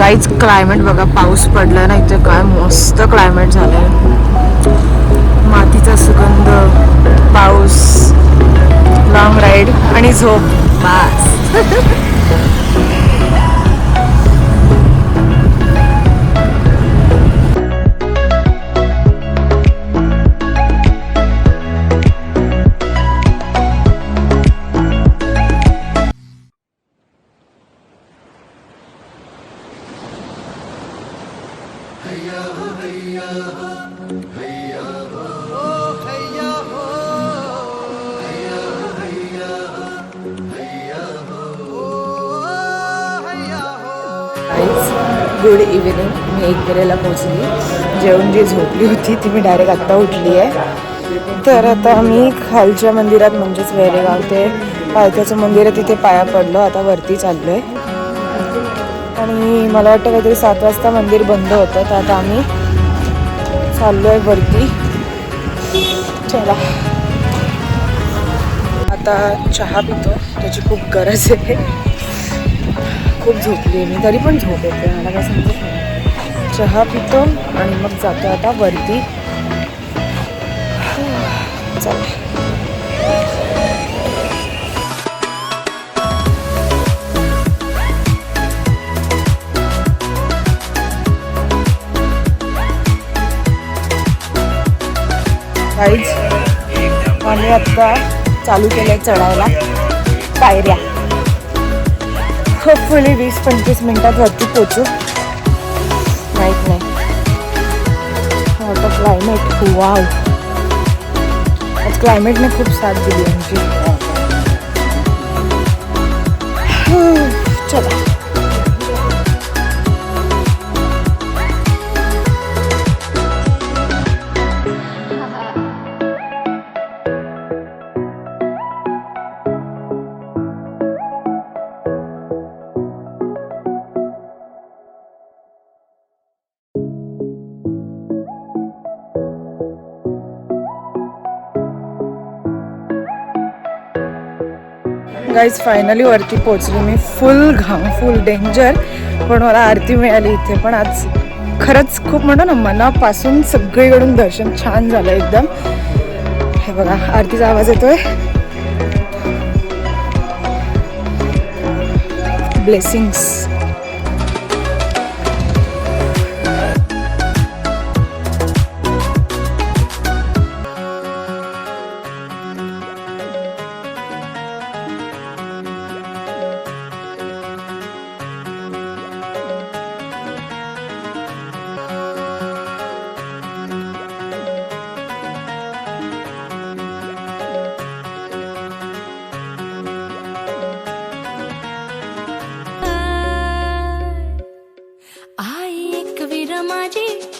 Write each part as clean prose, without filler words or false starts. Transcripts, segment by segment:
काहीच क्लायमेट बघा, पाऊस पडला नाही तर काय मस्त क्लायमेट झालंय. मातीचा सुगंध, पाऊस, लॉंग राईड आणि झोप बास. Good evening. मी एकविरेला पोचली. जेवून जी झोपली होती ती मी डायरेक्ट आत्ता उठली आहे. तर आता मी खालच्या मंदिरात म्हणजेच वेरेगाव ते पायथ्याचं मंदिर आहे तिथे पाया पडलो. आता वरती चाललो आहे आणि मला वाटतं काहीतरी 7 वाजता मंदिर बंद होतं. तर आता आम्ही चाललो आहे वरती. चला आता चहा पितो, त्याची खूप गरज आहे. खूप झोपली आहे मी, तरी पण झोप येते मला काय समजत नाही. चहा पितो आणि मग जातो आता वरती. चला गाईज, आम्ही आत्ता चालू केलं चढायला पायऱ्या. होपफुली 20-25 मिनिटात वरती पोचू, माहीत नाही. Water climate, wow. आज क्लायमेटने खूप साथ दिली आमची. चला गाईज, फायनली वरती पोचली मी. फुल घाम, फुल डेंजर, पण मला आरती मिळाली इथे. पण आज खरंच खूप म्हणतो ना, मनापासून सगळीकडून दर्शन छान झालं एकदम. हे बघा, आरतीचा आवाज येतोय. ब्लेसिंग्स.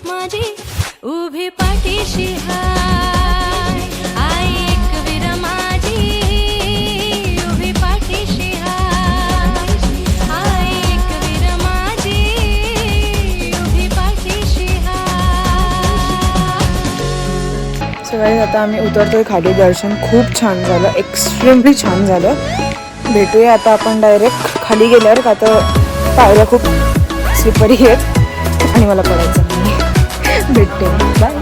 माझी उभी पाठीशी हाय. आई एकवीर माझी उभी पाठीशी हाय. आई एकवीर माझी उभी पाठीशी हाय. सो गाईज, आता आम्ही उतरतोय खाली. दर्शन खूप छान झालं, एक्स्ट्रीमली छान झालं. भेटूया आता आपण डायरेक्ट खाली गेल्यावर, का तर पायऱ्या खूप स्लिपरी आहेत आणि मला पडायचं नाही. भेटते, बाय.